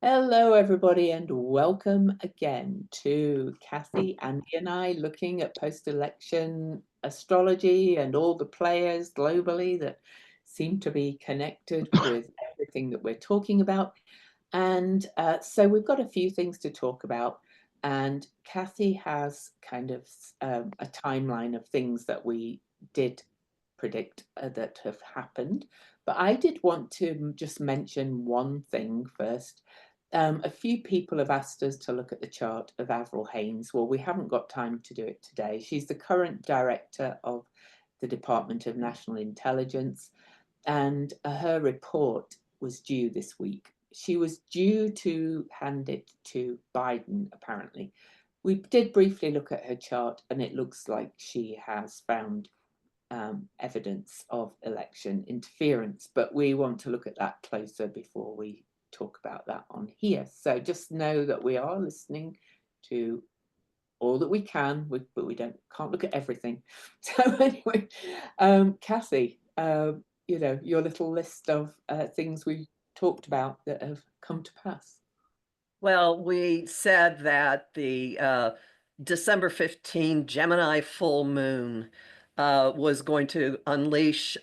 Hello, everybody, and welcome again to Kathy, Andy, and I looking at post-election astrology and all the players globally that seem to be connected with everything that we're talking about. And so we've got a few things to talk about. And Kathy has kind of a timeline of things that we did predict that have happened. But I did want to just mention one thing first. A few people have asked us to look at the chart of Avril Haines. Well, we haven't got time to do it today. She's the current director of the Department of National Intelligence, and her report was due this week. She was due to hand it to Biden, apparently. We did briefly look at her chart, and it looks like she has found evidence of election interference, but we want to look at that closer before we talk about that on here. So just know that we are listening to all that we can, but we can't look at everything. So anyway, Kathy, your little list of things we talked about that have come to pass. Well, we said that the December 15 Gemini full moon was going to unleash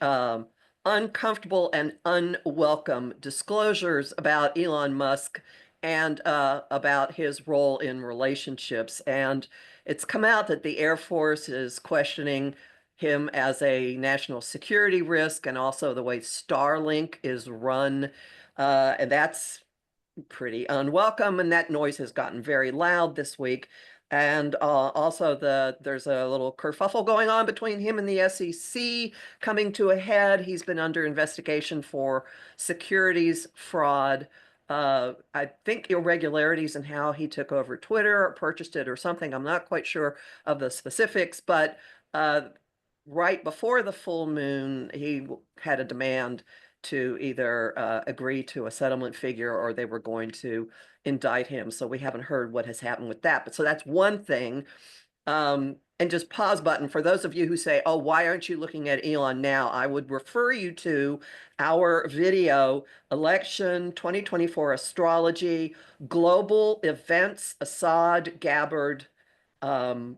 uncomfortable and unwelcome disclosures about Elon Musk and about his role in relationships. And it's come out that the Air Force is questioning him as a national security risk, and also the way Starlink is run. And that's pretty unwelcome, and that noise has gotten very loud this week. And also there's a little kerfuffle going on between him and the SEC coming to a head. He's been under investigation for securities fraud. I think irregularities in how he took over Twitter or purchased it or something. I'm not quite sure of the specifics, but right before the full moon, he had a demand to either agree to a settlement figure or they were going to indict him. So we haven't heard what has happened with that. But so that's one thing. And just pause button for those of you who say, oh, why aren't you looking at Elon now? I would refer you to our video, Election 2024 Astrology, Global Events, Assad, Gabbard, Broligarchs.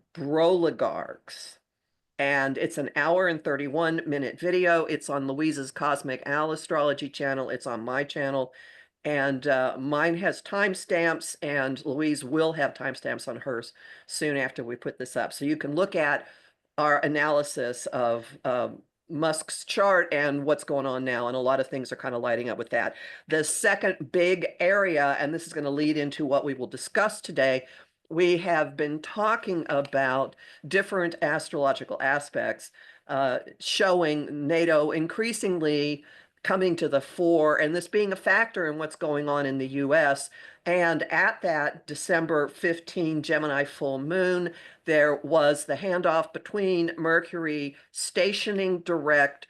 And it's an hour and 31-minute video. It's on Louise's Cosmic Owl Astrology channel. It's on my channel. And mine has timestamps, and Louise will have timestamps on hers soon after we put this up. So you can look at our analysis of Musk's chart and what's going on now. And a lot of things are kind of lighting up with that. The second big area, and this is going to lead into what we will discuss today, we have been talking about different astrological aspects showing NATO increasingly coming to the fore, and this being a factor in what's going on in the US. And at that December 15 Gemini full moon, there was the handoff between Mercury stationing direct,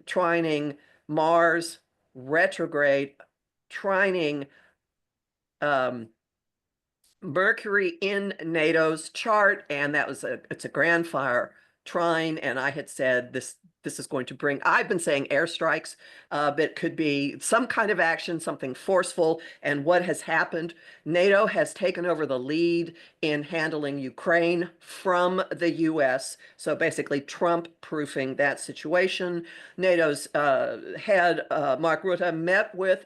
trining Mars retrograde, trining Mercury in NATO's chart, and it's a grand fire trine. And I had said this is going to bring, I've been saying airstrikes, but it could be some kind of action, something forceful. And what has happened? NATO has taken over the lead in handling Ukraine from the US. So basically Trump-proofing that situation. NATO's head, Mark Rutte, met with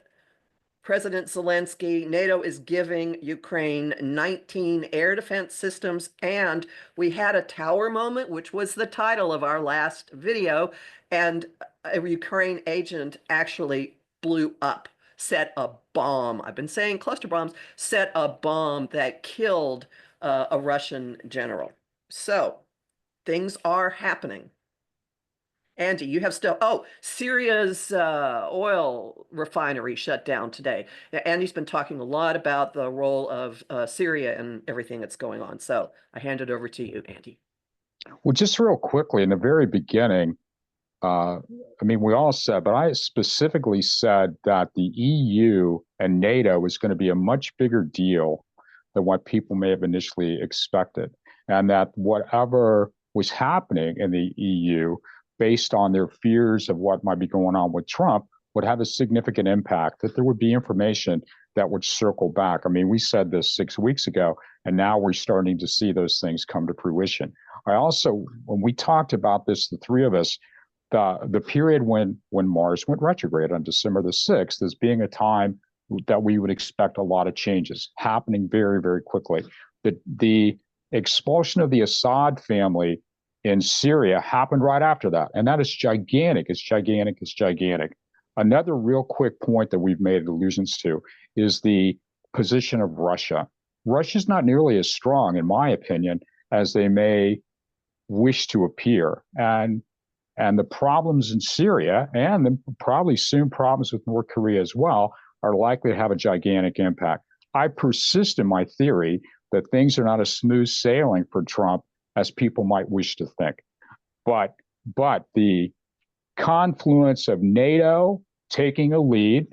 President Zelensky. NATO is giving Ukraine 19 air defense systems, and we had a tower moment, which was the title of our last video, and a Ukraine agent actually blew up, set a bomb. I've been saying cluster bombs, set a bomb that killed a Russian general. So things are happening. Andy, you have still, oh, Syria's oil refinery shut down today. Andy's been talking a lot about the role of Syria and everything that's going on. So I hand it over to you, Andy. Well, just real quickly, in the very beginning, we all said, but I specifically said that the EU and NATO was going to be a much bigger deal than what people may have initially expected. And that whatever was happening in the EU, based on their fears of what might be going on with Trump, would have a significant impact, that there would be information that would circle back. I mean, we said this 6 weeks ago, and now we're starting to see those things come to fruition. I also, when we talked about this, the three of us, the period when Mars went retrograde on December the 6th as being a time that we would expect a lot of changes happening very, very quickly. The expulsion of the Assad family in Syria happened right after that. And that is gigantic. It's gigantic. It's gigantic. Another real quick point that we've made allusions to is the position of Russia. Russia's not nearly as strong, in my opinion, as they may wish to appear. And the problems in Syria, and then probably soon problems with North Korea as well, are likely to have a gigantic impact. I persist in my theory that things are not as smooth sailing for Trump as people might wish to think. But the confluence of NATO taking a lead,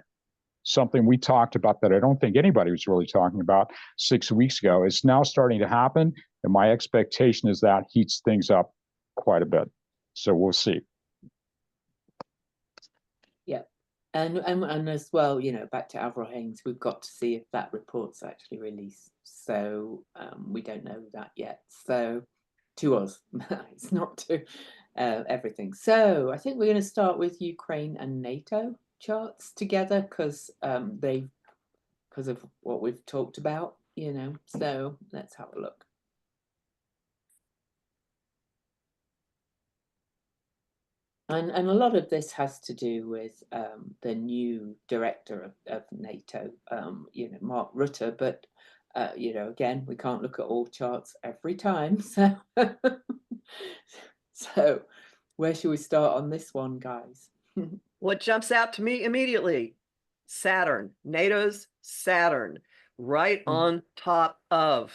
something we talked about that I don't think anybody was really talking about 6 weeks ago, is now starting to happen. And my expectation is that heats things up quite a bit. So we'll see. Yeah. And as well, you know, back to Avril Haines, we've got to see if that report's actually released. So we don't know that yet. So to us, it's not to everything. So I think we're going to start with Ukraine and NATO charts together because because of what we've talked about, you know. So let's have a look. And a lot of this has to do with the new director of NATO, you know, Mark Rutte. But you know, again, we can't look at all charts every time. So, so where should we start on this one, guys? What jumps out to me immediately? Saturn, NATO's Saturn, right on top of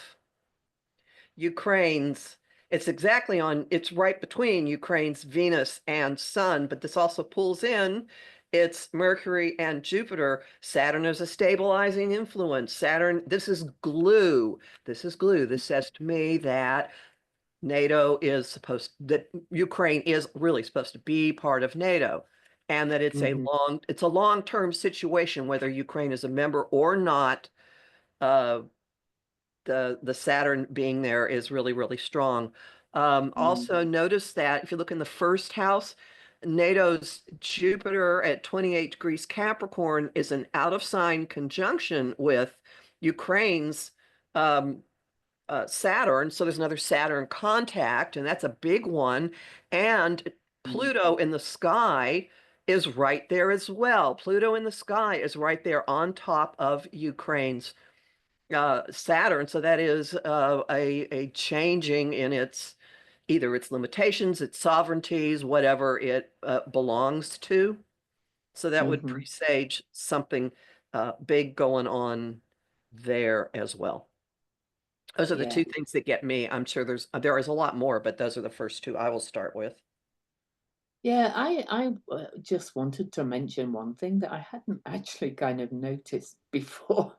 Ukraine's. It's exactly on, it's right between Ukraine's Venus and Sun, but this also pulls in its Mercury and Jupiter. Saturn is a stabilizing influence. Saturn, this is glue. This is glue. This says to me that NATO is supposed, that Ukraine is really supposed to be part of NATO, and that it's a long-term situation, whether Ukraine is a member or not. The Saturn being there is really, really strong. Also notice that if you look in the first house, NATO's Jupiter at 28 degrees Capricorn is an out of sign conjunction with Ukraine's Saturn. So there's another Saturn contact, and that's a big one. And Pluto in the sky is right there as well. Pluto in the sky is right there on top of Ukraine's Saturn. So that is a changing in its either its limitations, its sovereignties, whatever it belongs to. So that would presage something big going on there as well. Those are the two things that get me. I'm sure there is a lot more, but those are the first two I will start with. Yeah, I just wanted to mention one thing that I hadn't actually kind of noticed before.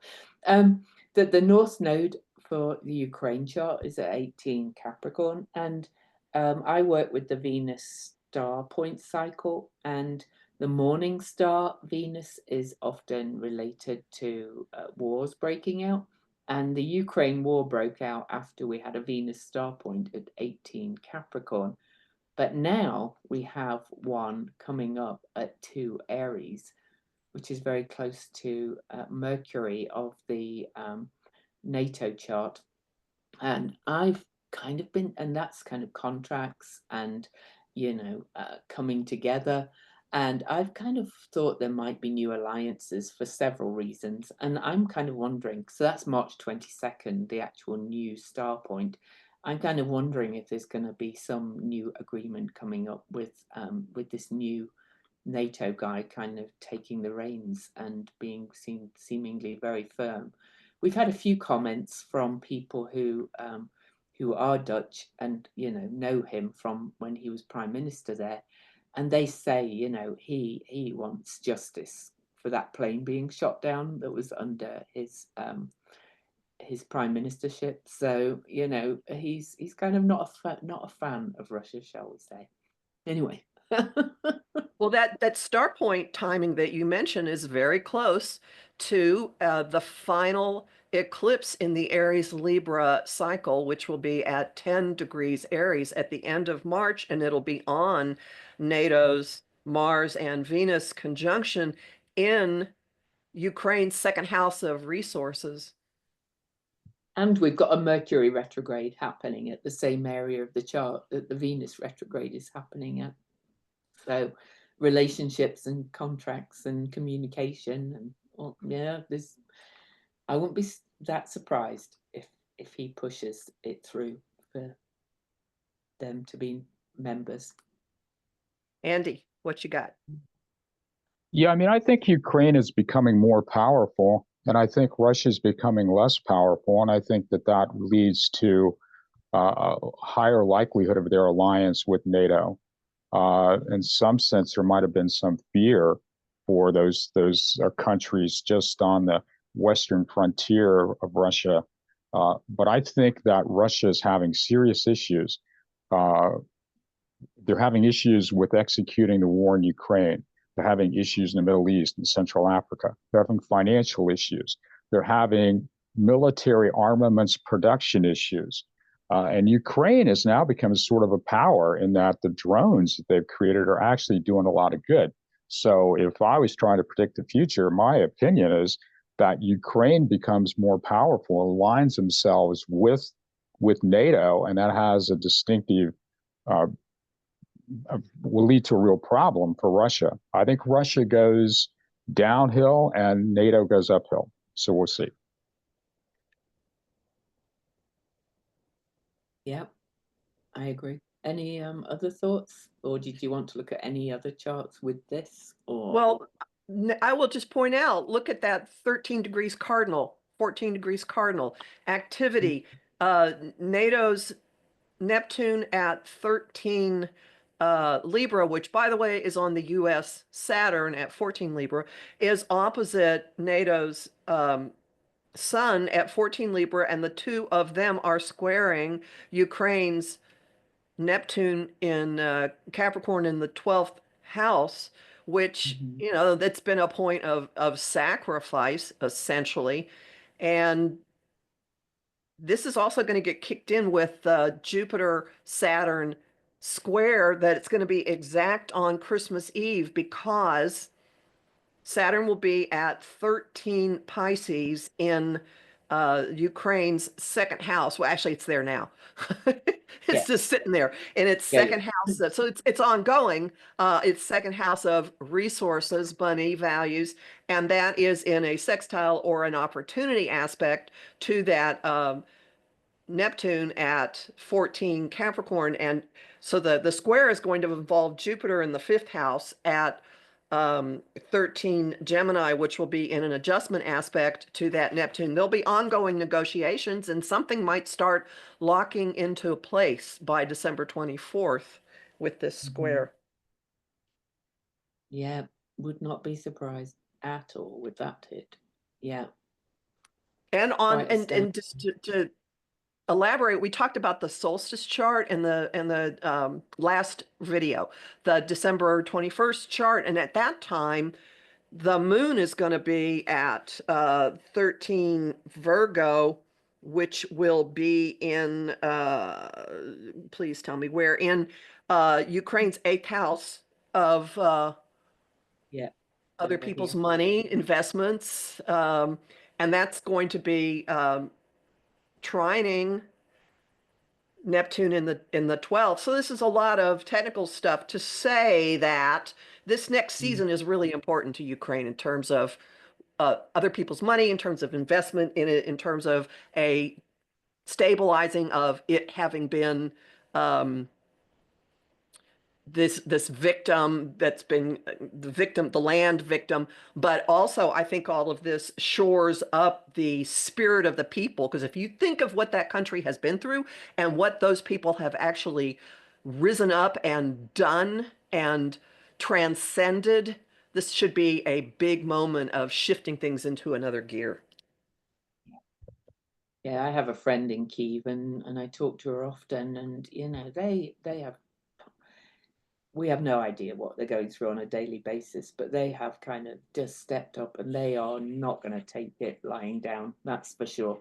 That the North Node for the Ukraine chart is at 18 Capricorn, and I work with the Venus star point cycle, and the morning star Venus is often related to wars breaking out, and the Ukraine war broke out after we had a Venus star point at 18 Capricorn. But now we have one coming up at 2 Aries, which is very close to Mercury of the NATO chart. And I've kind of been, and that's kind of contracts and, you know, coming together. And I've kind of thought there might be new alliances for several reasons. And I'm kind of wondering, so that's March 22nd, the actual new star point. I'm kind of wondering if there's going to be some new agreement coming up with this new NATO guy kind of taking the reins and being seemingly very firm. We've had a few comments from people who are Dutch and, you know him from when he was prime minister there, and they say, you know, he wants justice for that plane being shot down that was under his prime ministership. So, you know, he's kind of not a fan of Russia, shall we say? Anyway. Well, that star point timing that you mentioned is very close to the final eclipse in the Aries Libra cycle, which will be at 10 degrees Aries at the end of March, and it'll be on NATO's Mars and Venus conjunction in Ukraine's second house of resources. And we've got a Mercury retrograde happening at the same area of the chart that the Venus retrograde is happening at. So relationships and contracts and communication and, well, yeah, there's, I wouldn't be that surprised if he pushes it through for them to be members. Andy, what you got? Yeah, I mean, I think Ukraine is becoming more powerful, and I think Russia is becoming less powerful, and I think that that leads to a higher likelihood of their alliance with NATO. In some sense, there might have been some fear for those countries just on the western frontier of Russia, but I think that Russia is having serious issues. They're having issues with executing the war in Ukraine. They're having issues in the Middle East and Central Africa. They're having financial issues. They're having military armaments production issues. And Ukraine has now become sort of a power in that the drones that they've created are actually doing a lot of good. So if I was trying to predict the future, my opinion is that Ukraine becomes more powerful, aligns themselves with NATO, and that has a distinctive will lead to a real problem for Russia. I think Russia goes downhill and NATO goes uphill. So we'll see. Yeah, I agree. Any other thoughts, or did you want to look at any other charts with this? Or Well, I will just point out, look at that 13 degrees cardinal, 14 degrees cardinal activity. NATO's Neptune at 13 Libra, which by the way is on the US Saturn at 14 Libra, is opposite NATO's Sun at 14 Libra, and the two of them are squaring Ukraine's Neptune in Capricorn in the 12th house, which, you know, that's been a point of sacrifice, essentially. And this is also going to get kicked in with Jupiter Saturn square, that it's going to be exact on Christmas Eve, because Saturn will be at 13 Pisces in Ukraine's second house. Well, actually, it's there now. It's just sitting there in its second house. So it's ongoing. It's second house of resources, money, values, and that is in a sextile or an opportunity aspect to that Neptune at 14 Capricorn. And so the square is going to involve Jupiter in the fifth house at 13 Gemini, which will be in an adjustment aspect to that Neptune. There'll be ongoing negotiations, and something might start locking into place by December 24th with this square. Yeah, would not be surprised at all with that hit. Yeah. And on and just to elaborate, we talked about the solstice chart in the last video, the December 21st chart, and at that time the moon is going to be at 13 Virgo, which will be in please tell me where, in Ukraine's eighth house of other people's money, investments, and that's going to be trining Neptune in the 12th. So this is a lot of technical stuff to say that this next season is really important to Ukraine in terms of other people's money, in terms of investment in it, in terms of a stabilizing of it having been this victim that's been the victim, the land victim. But also I think all of this shores up the spirit of the people, because if you think of what that country has been through and what those people have actually risen up and done and transcended, this should be a big moment of shifting things into another gear. Yeah, I have a friend in Kiev, and I talk to her often, and you know, they have we have no idea what they're going through on a daily basis, but they have kind of just stepped up, and they are not going to take it lying down. That's for sure.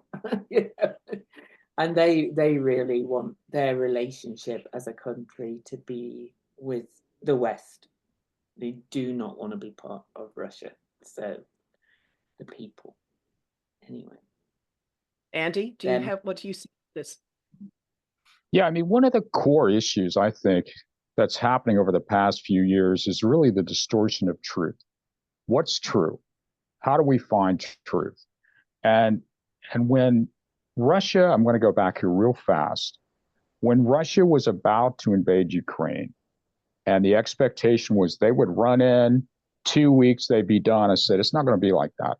And they really want their relationship as a country to be with the West. They do not want to be part of Russia. So the people, anyway. Andy, what do you see this? Yeah, I mean, one of the core issues I think that's happening over the past few years is really the distortion of truth. What's true? How do we find truth? And when Russia, I'm going to go back here real fast. When Russia was about to invade Ukraine, and the expectation was they would run in 2 weeks, they'd be done. I said, it's not going to be like that.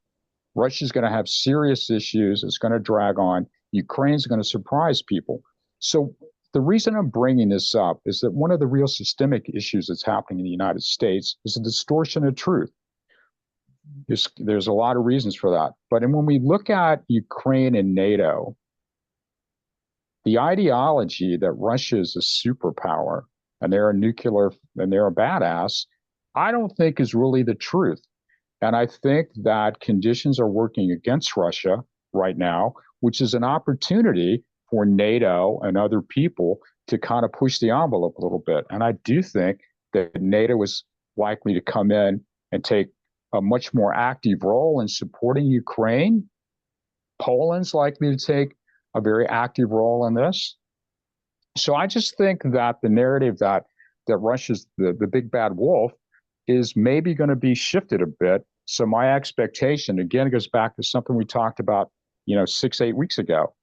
Russia's going to have serious issues. It's going to drag on. Ukraine's going to surprise people. So the reason I'm bringing this up is that one of the real systemic issues that's happening in the United States is a distortion of truth. There's a lot of reasons for that. But when we look at Ukraine and NATO, the ideology that Russia is a superpower and they're a nuclear and they're a badass, I don't think is really the truth. And I think that conditions are working against Russia right now, which is an opportunity for NATO and other people to kind of push the envelope a little bit. And I do think that NATO is likely to come in and take a much more active role in supporting Ukraine. Poland's likely to take a very active role in this. So I just think that the narrative that Russia's the big bad wolf is maybe going to be shifted a bit. So my expectation, again, goes back to something we talked about, 6-8 weeks ago.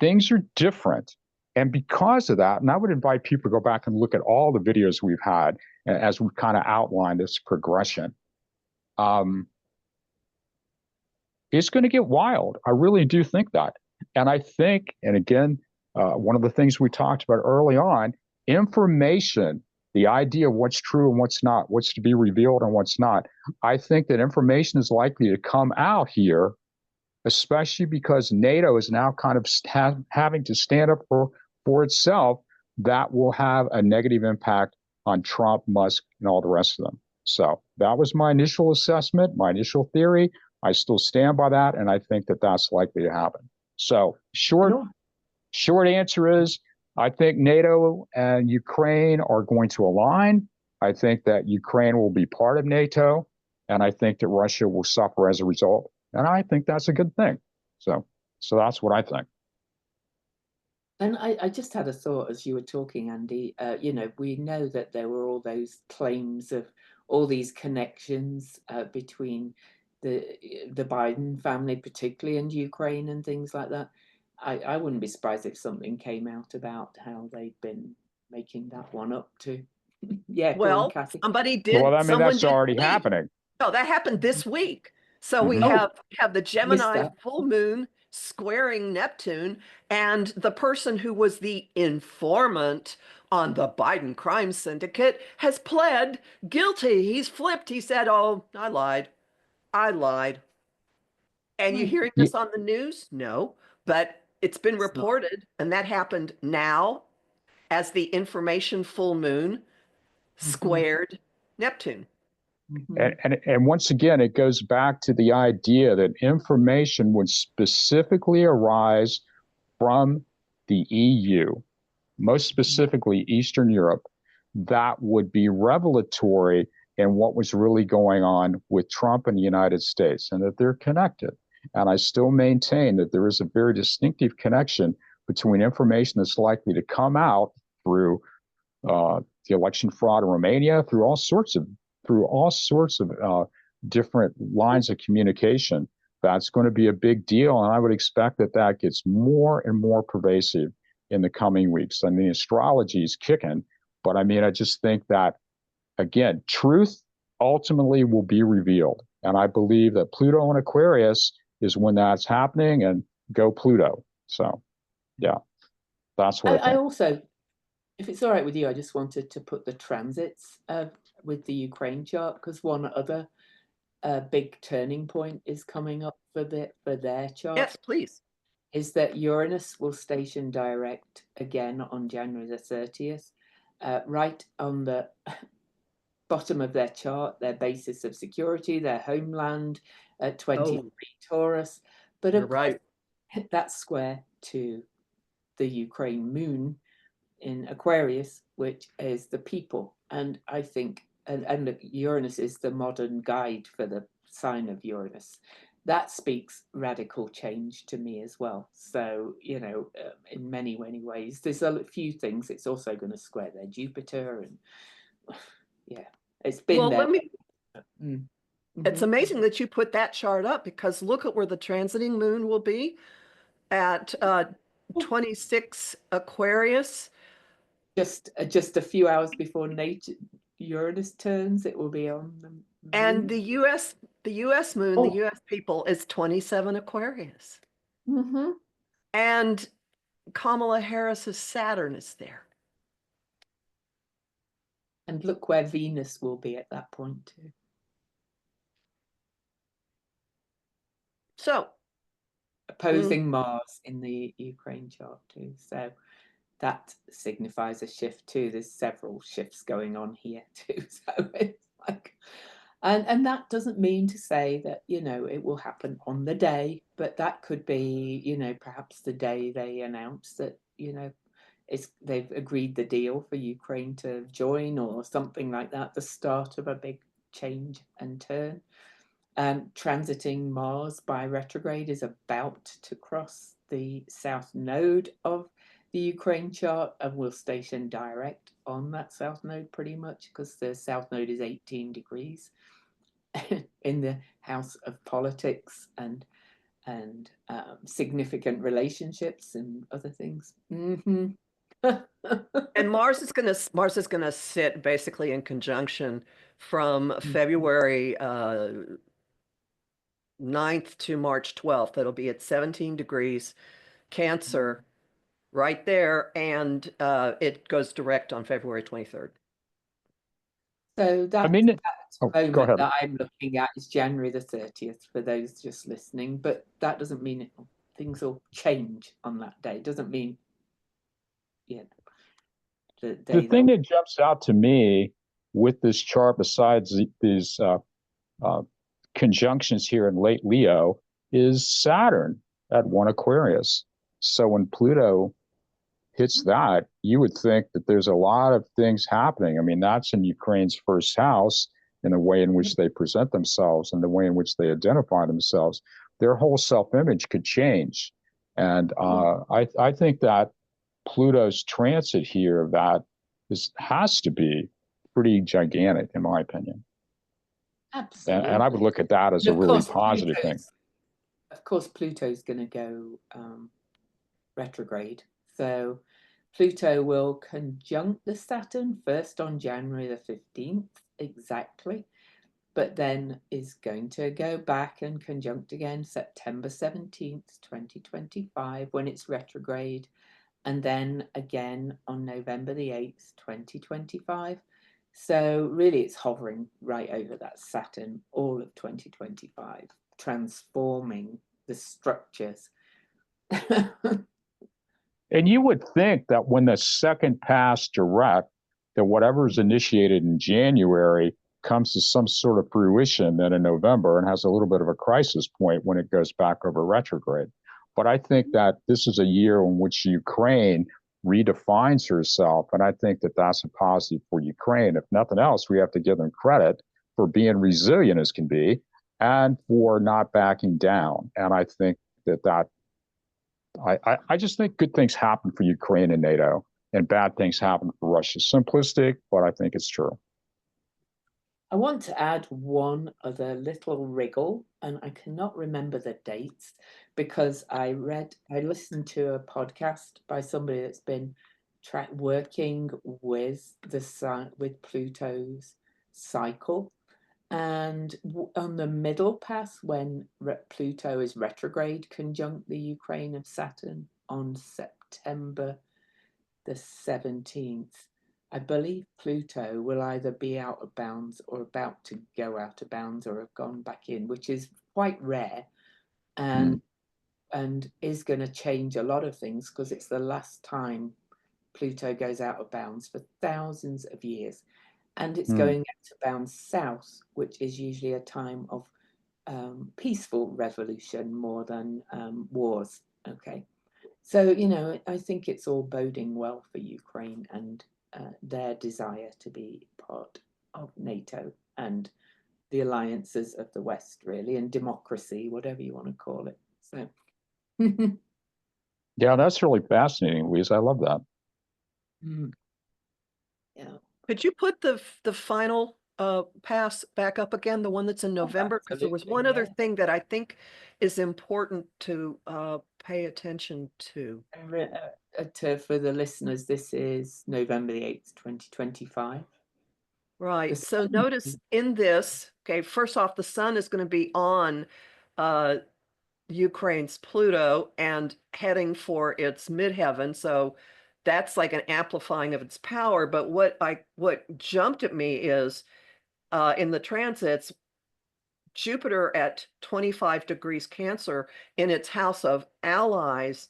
Things are different. And because of that, and I would invite people to go back and look at all the videos we've had as we kind of outline this progression. It's going to get wild. I really do think that. And I think, and again, one of the things we talked about early on, information, the idea of what's true and what's not, what's to be revealed and what's not. I think that information is likely to come out here, especially because NATO is now kind of having to stand up for itself. That will have a negative impact on Trump, Musk, and all the rest of them. So that was my initial assessment, my initial theory. I still stand by that, and I think that that's likely to happen. So short answer is, I think NATO and Ukraine are going to align. I think that Ukraine will be part of NATO, and I think that Russia will suffer as a result. And I think that's a good thing. So that's what I think. And I just had a thought as you were talking, Andy. We know that there were all those claims of all these connections between the Biden family, particularly, and Ukraine and things like that. I wouldn't be surprised if something came out about how they've been making that one up too. Yeah, well, go on, Kathy. Somebody did. Well, I mean, someone that's did already tweet. happening. No, that happened this week. So we Oh, have the Gemini full moon squaring Neptune, and the person who was the informant on the Biden crime syndicate has pled guilty. He's flipped. He said, "Oh, I lied. I lied." And you hearing this on the news? No, but it's been reported, and that happened now as the information full moon squared Neptune. And once again, it goes back to the idea that information would specifically arise from the EU, most specifically Eastern Europe, that would be revelatory in what was really going on with Trump and the United States, and that they're connected. And I still maintain that there is a very distinctive connection between information that's likely to come out through the election fraud in Romania, through all sorts of different lines of communication. That's going to be a big deal, and I would expect that gets more and more pervasive in the coming weeks. I mean, astrology is kicking, but I mean, I just think that, again, truth ultimately will be revealed. And I believe that Pluto in Aquarius is when that's happening, and go Pluto. So, yeah, that's what I also, if it's all right with you, I just wanted to put the transits with the Ukraine chart, because one other big turning point is coming up for their chart. Yes, please. Is that Uranus will station direct again on January the 30th, right on the bottom of their chart, their basis of security, their homeland at 23 Taurus. But You're of course, right. that's square to the Ukraine moon in Aquarius, which is the people. And I think, and Uranus is the modern guide for the sign of Uranus. That speaks radical change to me as well. So, you know, in many, many ways, there's a few things. It's also going to square their Jupiter. And yeah, it's been Well, there. It's amazing that you put that chart up, because look at where the transiting moon will be at 26 Aquarius. Just a few hours before Uranus turns, it will be on the moon. And the US moon, the US people, is 27 Aquarius. And Kamala Harris's Saturn is there. And look where Venus will be at that point too. So opposing Mars in the Ukraine chart too. So that signifies a shift too. There's several shifts going on here too. So it's like, and that doesn't mean to say that, you know, it will happen on the day, but that could be, you know, perhaps the day they announce that, you know, they've agreed the deal for Ukraine to join or something like that, the start of a big change and turn. Transiting Mars by retrograde is about to cross the south node of the Ukraine chart and will station direct on that south node pretty much, because the south node is 18 degrees in the house of politics and significant relationships and other things. And Mars is gonna sit basically in conjunction from February 9th to March 12th. It'll be at 17 degrees Cancer right there, and it goes direct on February 23rd. So that, I mean, that moment go ahead. that I'm looking at is January the 30th for those just listening, but that doesn't mean things will change on that day. It doesn't mean, yeah. The thing that jumps out to me with this chart, besides these conjunctions here in late Leo, is Saturn at 1 Aquarius. So when Pluto hits that, you would think that there's a lot of things happening. I mean, that's in Ukraine's first house, in the way in which they present themselves and the way in which they identify themselves. Their whole self-image could change. And I think that Pluto's transit here, that has to be pretty gigantic, in my opinion. Absolutely. And I would look at that as a really positive thing. Of course, Pluto's going to go retrograde. So Pluto will conjunct the Saturn first on January the 15th, exactly, but then is going to go back and conjunct again September 17th, 2025, when it's retrograde, and then again on November the 8th, 2025. So really it's hovering right over that Saturn all of 2025, transforming the structures. And you would think that when the second pass direct, that whatever is initiated in January comes to some sort of fruition then in November and has a little bit of a crisis point when it goes back over retrograde. But I think that this is a year in which Ukraine redefines herself. And I think that that's a positive for Ukraine. If nothing else, we have to give them credit for being resilient as can be and for not backing down. And I think that I just think good things happen for Ukraine and NATO, and bad things happen for Russia. Simplistic, but I think it's true. I want to add one other little wriggle, and I cannot remember the dates because I listened to a podcast by somebody that's been working with with Pluto's cycle, and on the middle path when Pluto is retrograde conjunct the Ukraine of Saturn on September the 17th. I believe Pluto will either be out of bounds or about to go out of bounds or have gone back in, which is quite rare and is going to change a lot of things because it's the last time Pluto goes out of bounds for thousands of years, and it's going out of bounds south, which is usually a time of peaceful revolution more than wars. Okay, so I think it's all boding well for Ukraine and their desire to be part of NATO and the alliances of the West, really, and democracy, whatever you want to call it. So, yeah, that's really fascinating, Louise. I love that. Yeah. Could you put the final pass back up again, the one that's in November? Because there was one other thing that I think is important to pay attention to. For the listeners, this is November the 8th, 2025. Right. So notice in this, okay, first off, the sun is going to be on Ukraine's Pluto and heading for its midheaven. So that's like an amplifying of its power. But what jumped at me is in the transits, Jupiter at 25 degrees Cancer in its house of allies,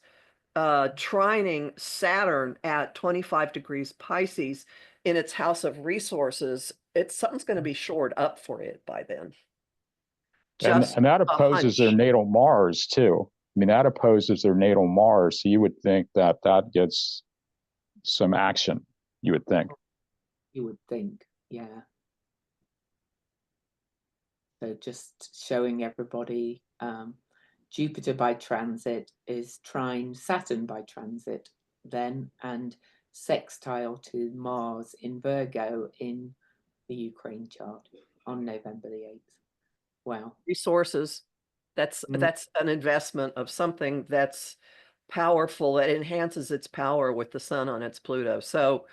trining Saturn at 25 degrees Pisces in its house of resources. Something's going to be shored up for it by then. And that opposes their natal Mars too. I mean, that opposes their natal Mars. So you would think that gets some action. You would think. You would think, yeah. So just showing everybody, Jupiter by transit is trine Saturn by transit then, and sextile to Mars in Virgo in the Ukraine chart on November the 8th. Wow. Resources. That's an investment of something that's powerful. It enhances its power with the sun on its Pluto. So,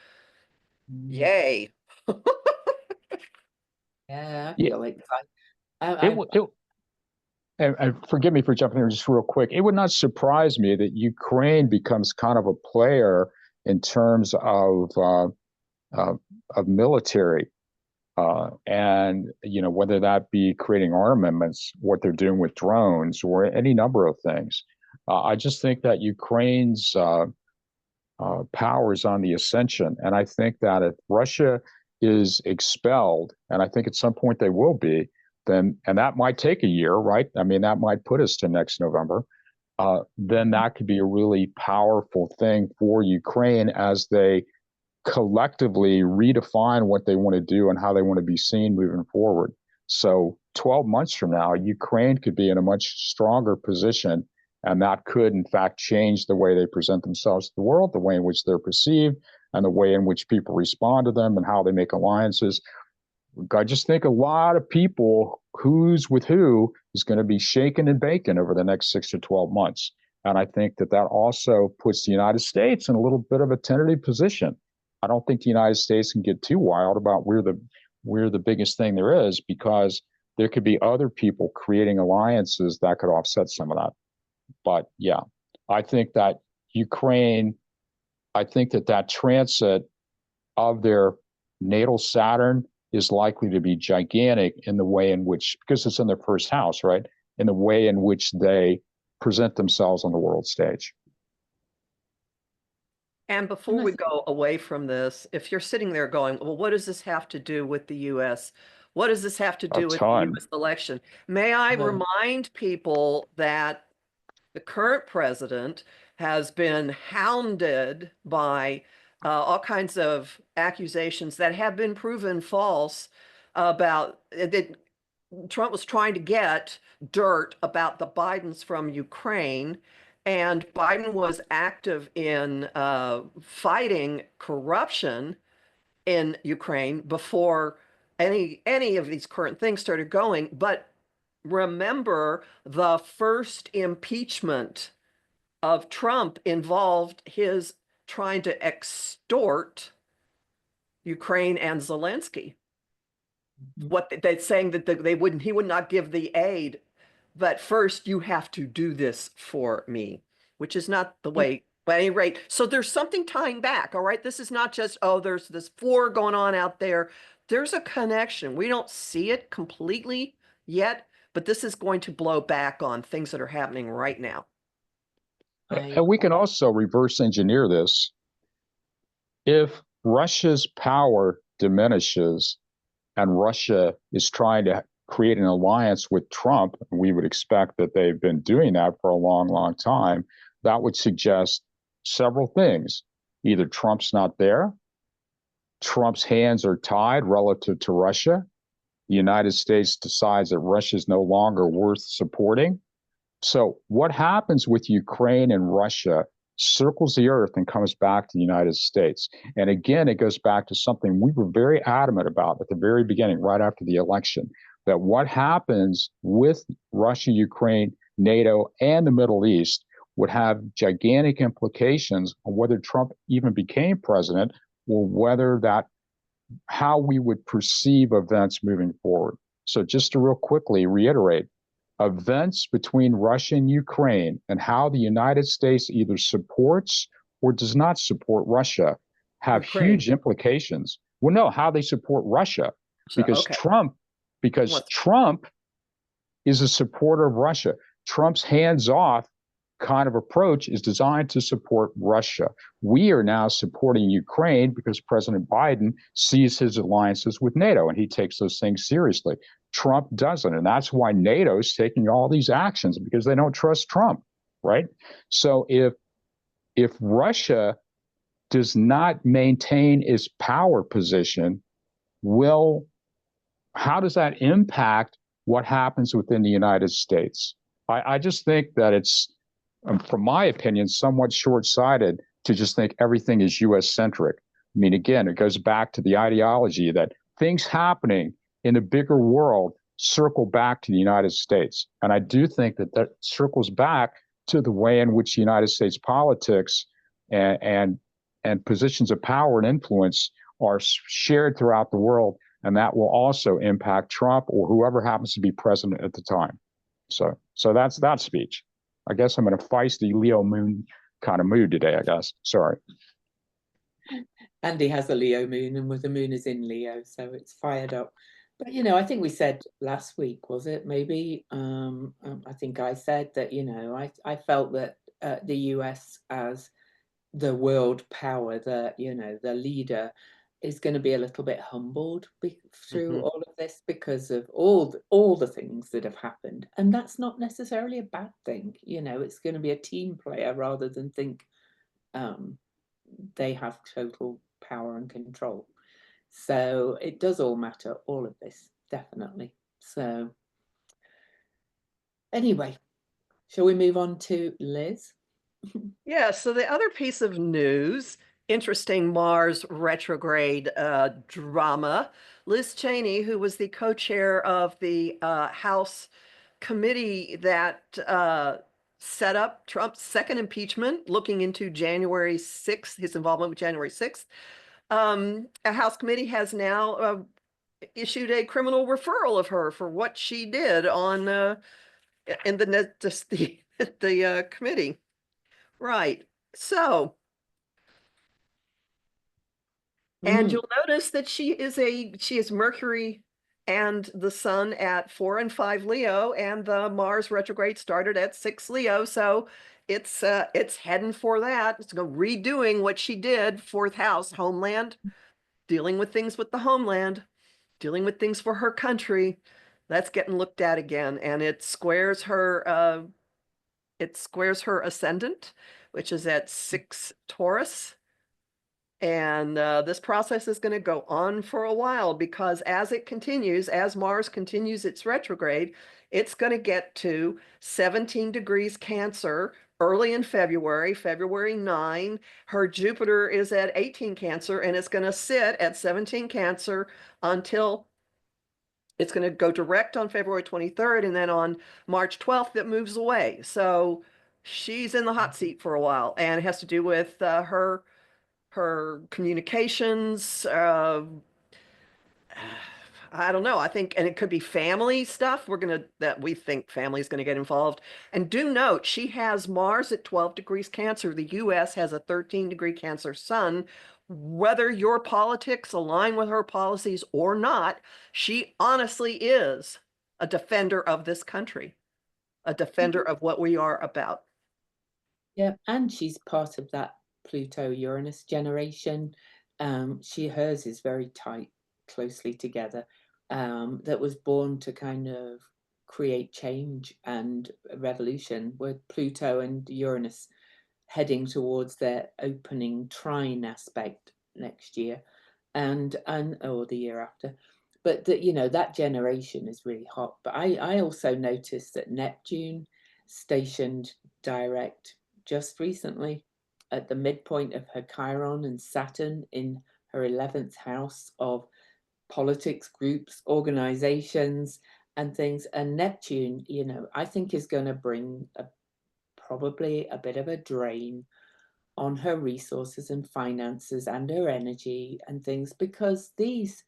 yay. Yeah, I feel excited. And forgive me for jumping in just real quick. It would not surprise me that Ukraine becomes kind of a player in terms of military, and whether that be creating armaments, what they're doing with drones, or any number of things. I just think that Ukraine's power is on the ascension, and I think that if Russia is expelled, and I think at some point they will be, then, and that might take a year, right? I mean, that might put us to next November. Then that could be a really powerful thing for Ukraine as they collectively redefine what they want to do and how they want to be seen moving forward. So 12 months from now, Ukraine could be in a much stronger position, and that could, in fact, change the way they present themselves to the world, the way in which they're perceived, and the way in which people respond to them and how they make alliances. I just think a lot of people, who's with who, is going to be shaken and baken over the next 6 to 12 months. And I think that also puts the United States in a little bit of a tentative position. I don't think the United States can get too wild about we're the biggest thing there is, because there could be other people creating alliances that could offset some of that. But yeah, I think that Ukraine, I think that transit of their natal Saturn is likely to be gigantic in the way in which, because it's in their first house, right? In the way in which they present themselves on the world stage. And before we go away from this, if you're sitting there going, well, what does this have to do with the U.S.? What does this have to do with the U.S. election? May I remind people that the current president has been hounded by all kinds of accusations that have been proven false about that Trump was trying to get dirt about the Bidens from Ukraine, and Biden was active in fighting corruption in Ukraine before any of these current things started going. But remember, the first impeachment of Trump involved his trying to extort Ukraine and Zelensky. What they're saying that he would not give the aid, but first you have to do this for me, which is not the way. But at any rate, so there's something tying back. All right, this is not just, oh, there's this war going on out there. There's a connection. We don't see it completely yet, but this is going to blow back on things that are happening right now. And we can also reverse engineer this if Russia's power diminishes and Russia is trying to create an alliance with Trump, and we would expect that they've been doing that for a long, long time, that would suggest several things. Either Trump's not there, Trump's hands are tied relative to Russia, the United States decides that Russia is no longer worth supporting. So what happens with Ukraine and Russia circles the earth and comes back to the United States. And again, it goes back to something we were very adamant about at the very beginning, right after the election, that what happens with Russia, Ukraine, NATO, and the Middle East would have gigantic implications on whether Trump even became president or whether that how we would perceive events moving forward. So just to real quickly reiterate, events between Russia and Ukraine and how the United States either supports or does not support Russia have huge implications. Well, no, how they support Russia, because Trump is a supporter of Russia. Trump's hands-off kind of approach is designed to support Russia. We are now supporting Ukraine because President Biden sees his alliances with NATO and he takes those things seriously. Trump doesn't, and that's why NATO is taking all these actions, because they don't trust Trump, right? So if Russia does not maintain its power position, how does that impact what happens within the United States? I just think that it's, from my opinion, somewhat short-sighted to just think everything is U.S.-centric. I mean, again, it goes back to the ideology that things happening in a bigger world circle back to the United States. And I do think that that circles back to the way in which the United States politics and positions of power and influence are shared throughout the world. And that will also impact Trump or whoever happens to be president at the time. So that's that speech. I guess I'm in a feisty Leo moon kind of mood today, I guess. Sorry. Andy has a Leo moon, and the moon is in Leo, so it's fired up. But, I think we said last week, was it? Maybe, I think I said that, I felt that the US as the world power, the leader, is going to be a little bit humbled through all of this because of all the things that have happened. And that's not necessarily a bad thing. It's going to be a team player rather than think they have total power and control. So it does all matter, all of this, definitely. So anyway, shall we move on to Liz? Yeah, so the other piece of news, interesting Mars retrograde drama. Liz Cheney, who was the co-chair of the House committee that set up Trump's second impeachment, looking into January 6th, his involvement with January 6th. A House committee has now issued a criminal referral of her for what she did on in the committee. Right. So, and you'll notice that she is Mercury and the Sun at 4 and 5 Leo, and the Mars retrograde started at 6 Leo. So it's heading for that. It's redoing what she did, fourth house, homeland, dealing with things with the homeland, dealing with things for her country. That's getting looked at again, and it squares her ascendant, which is at 6 Taurus. And this process is going to go on for a while, because as Mars continues its retrograde, it's going to get to 17 degrees Cancer early in February 9. Her Jupiter is at 18 Cancer, and it's going to sit at 17 Cancer until it's going to go direct on February 23rd, and then on March 12th, it moves away. So she's in the hot seat for a while, and it has to do with her communications. I don't know. I think, and it could be family stuff. We think family is going to get involved. And do note, she has Mars at 12 degrees Cancer. The U.S. has a 13-degree Cancer sun. Whether your politics align with her policies or not, she honestly is a defender of this country, a defender of what we are about. Yeah, and she's part of that Pluto-Uranus generation hers is very tight, closely together, that was born to kind of create change and revolution, with Pluto and Uranus heading towards their opening trine aspect next year, and or the year after. But that generation is really hot. But I also noticed that Neptune stationed direct just recently at the midpoint of her Chiron, and Saturn in her 11th house of politics, groups, organizations, and things. And Neptune, I think is going to bring probably a bit of a drain on her resources and finances and her energy and things, because these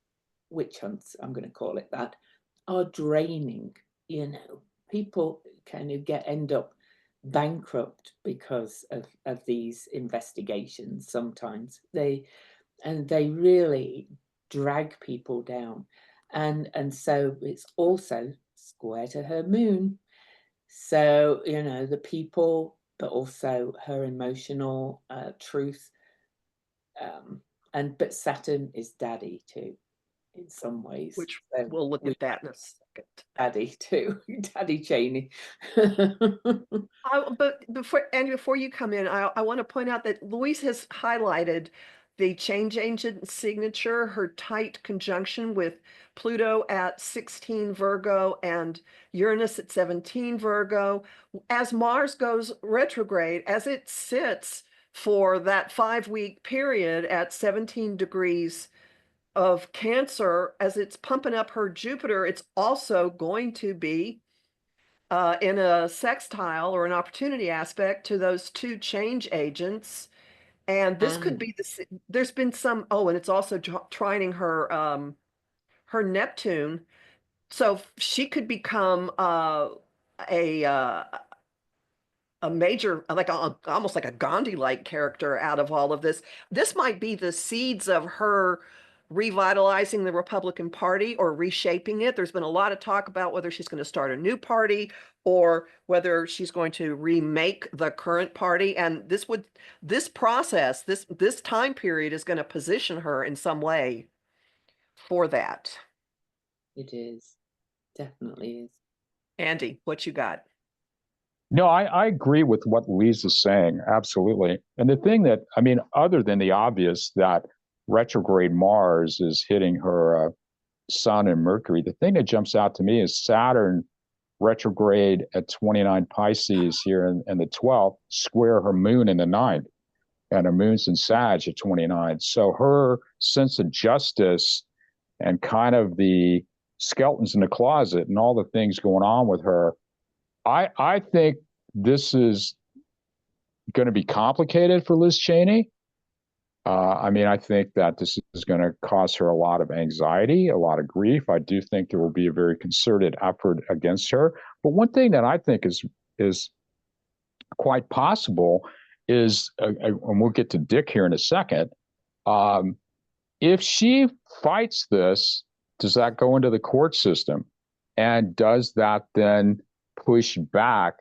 witch hunts, I'm going to call it that, are draining. People kind of end up bankrupt because of these investigations. Sometimes they really drag people down, and so it's also square to her moon. So the people, but also her emotional truth, but Saturn is daddy too, in some ways. Which So we'll look at that in a second. daddy too, Daddy Cheney. But before you come in, I want to point out that Louise has highlighted the change agent signature, her tight conjunction with Pluto at 16 Virgo and Uranus at 17 Virgo. As Mars goes retrograde, as it sits for that 5-week period at 17 degrees of Cancer, as it's pumping up her Jupiter, it's also going to be in a sextile or an opportunity aspect to those two change agents. And this could be there's been some, and it's also trining her Neptune. So she could become a major, like almost like a Gandhi-like character out of all of this. This might be the seeds of her revitalizing the Republican Party or reshaping it. There's been a lot of talk about whether she's going to start a new party or whether she's going to remake the current party. And this process, this time period is going to position her in some way for that. It is, definitely is. Andy, what you got? No, I agree with what Louise is saying. Absolutely. And the thing that, other than the obvious that retrograde Mars is hitting her Sun and Mercury, the thing that jumps out to me is Saturn retrograde at 29 Pisces here in the 12th, square her moon in the 9th, and her moon's in Sag at 29. So her sense of justice and kind of the skeletons in the closet and all the things going on with her, I think this going to be complicated for Liz Cheney. I think that this is going to cause her a lot of anxiety, a lot of grief. I do think there will be a very concerted effort against her. But one thing that I think is quite possible is, and we'll get to Dick here in a second, if she fights this, does that go into the court system? And does that then push back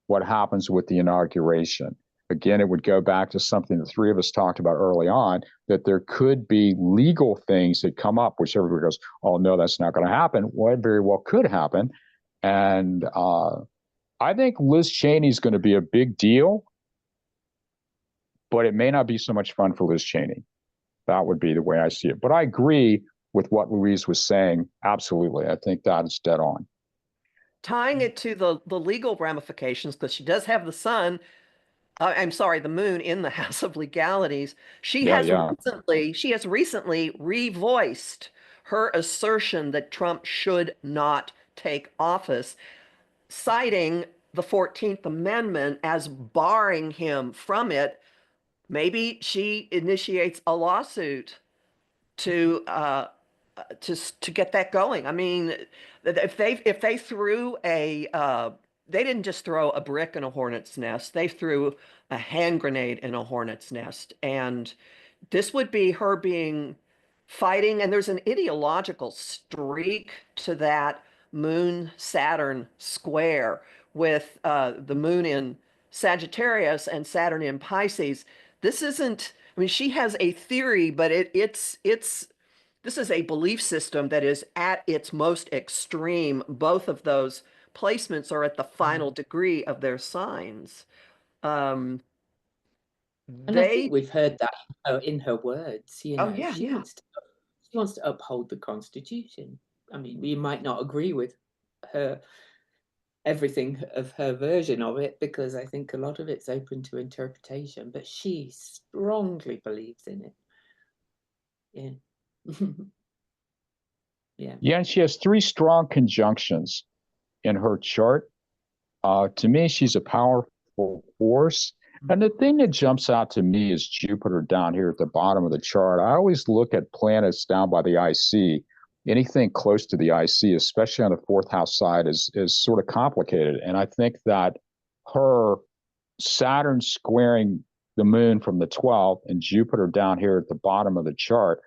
what happens with the inauguration? Again, it would go back to something the three of us talked about early on, that there could be legal things that come up, which everybody goes, oh, no, that's not going to happen. Well, it very well could happen. And I think Liz Cheney is going to be a big deal, but it may not be so much fun for Liz Cheney. That would be the way I see it. But I agree with what Louise was saying. Absolutely. I think that is dead on. Tying it to the legal ramifications, because she does have the sun, the moon in the house of legalities. She has recently revoiced her assertion that Trump should not take office, citing the 14th Amendment as barring him from it. Maybe she initiates a lawsuit to get that going. I mean, if they threw they didn't just throw a brick in a hornet's nest, they threw a hand grenade in a hornet's nest. And this would be her fighting, and there's an ideological streak to that Moon Saturn square with the moon in Sagittarius and Saturn in Pisces. This isn't I mean, she has a theory, but it's this is a belief system that is at its most extreme. Both of those placements are at the final degree of their signs. Um, And I think they, we've heard that in her words, oh yeah, she yeah. wants to uphold the Constitution. I mean, we might not agree with her everything of her version of it, because I think a lot of it's open to interpretation, but she strongly believes in it. Yeah. Yeah. Yeah, and she has three strong conjunctions in her chart. To me, she's a powerful force. And the thing that jumps out to me is Jupiter down here at the bottom of the chart. I always look at planets down by the IC. Anything close to the IC, especially on the fourth house side, is sort of complicated. And I think that her Saturn squaring the moon from the 12th and Jupiter down here at the bottom of the chart,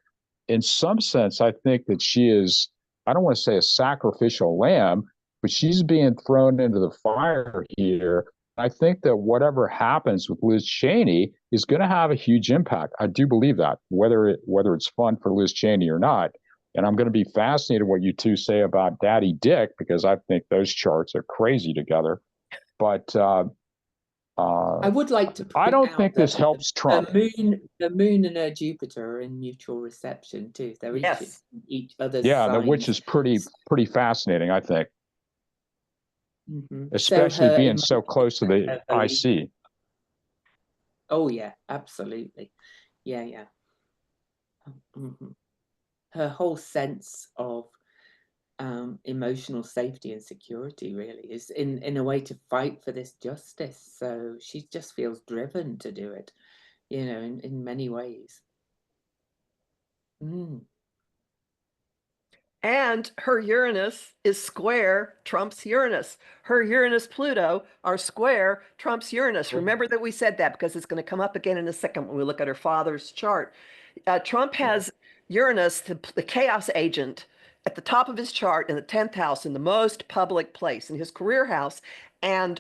in some sense, I think that she is, I don't want to say a sacrificial lamb, but she's being thrown into the fire here. I think that whatever happens with Liz Cheney is going to have a huge impact. I do believe that, whether it's fun for Liz Cheney or not. And I'm going to be fascinated what you two say about Daddy Dick, because I think those charts are crazy together. But I would like to I point don't out think this that helps Trump. the moon and her Jupiter are in mutual reception too. They're Yes. each other's Yeah, signs. which is pretty fascinating, I think. Mm-hmm. Especially so being so close to the heavily, IC. oh yeah, absolutely. Yeah, yeah. Mm-hmm. Her whole sense of emotional safety and security really is in a way to fight for this justice. So she just feels driven to do it, in many ways. And her Uranus is square Trump's Uranus. Her Uranus Pluto are square Trump's Uranus. Remember that we said that, because it's going to come up again in a second when we look at her father's chart. Trump has Uranus, the chaos agent, at the top of his chart in the 10th house, in the most public place, in his career house. And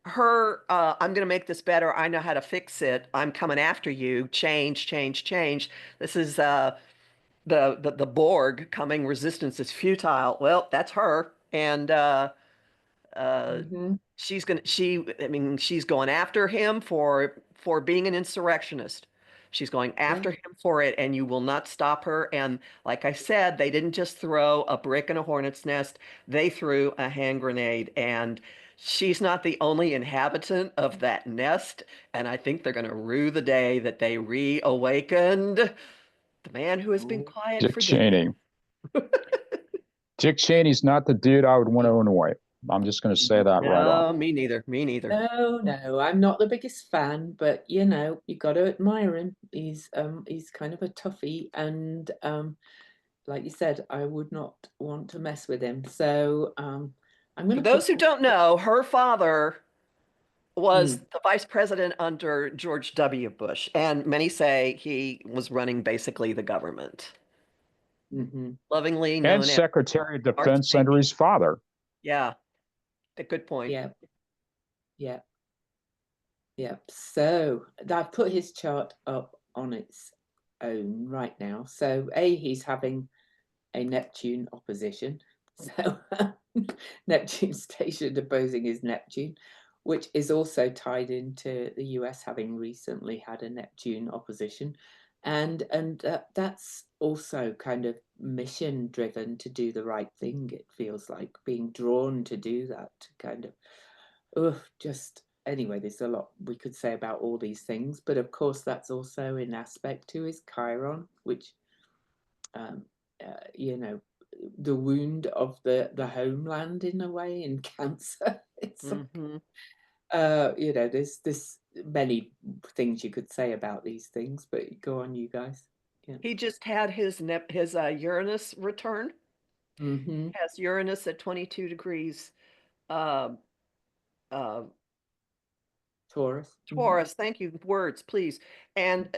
her, I'm going to make this better. I know how to fix it. I'm coming after you. Change, change, change. This is the Borg coming. Resistance is futile. Well, that's her. And Mm-hmm. she's going after him for being an insurrectionist. She's going after him for it, and you will not stop her. And like I said, they didn't just throw a brick in a hornet's nest, they threw a hand grenade. And she's not the only inhabitant of that nest. And I think they're going to rue the day that they reawakened the man who has been quiet Dick for Cheney. Dick Cheney's not the dude I would want to annoy. I'm just going to say that right off. No, me neither. Me neither. No, I'm not the biggest fan, but you got to admire him. He's kind of a toughie, and like you said, I would not want to mess with him. So I'm going For to those put. who don't know, her father was the vice president under George W. Bush, and many say he was running basically the government. Mm-hmm. Lovingly And known as Secretary of Mark Defense under Cheney. his father. Yeah, a good point. Yeah, yeah, yeah. So I've put his chart up on its own right now. So he's having a Neptune opposition. So Neptune stationed opposing his Neptune, which is also tied into the US having recently had a Neptune opposition. And that's also kind of mission driven to do the right thing. It feels like being drawn to do that, to kind of, just anyway, there's a lot we could say about all these things, but of course that's also in aspect to his Chiron, which um, the wound of the homeland in a way in Cancer. It's there's many things you could say about these things, but go on, you guys. Yeah. He just had his Uranus return. Mm-hmm. Has Uranus at 22 degrees. Uh, uh, Taurus. Taurus, thank you. Words, please. And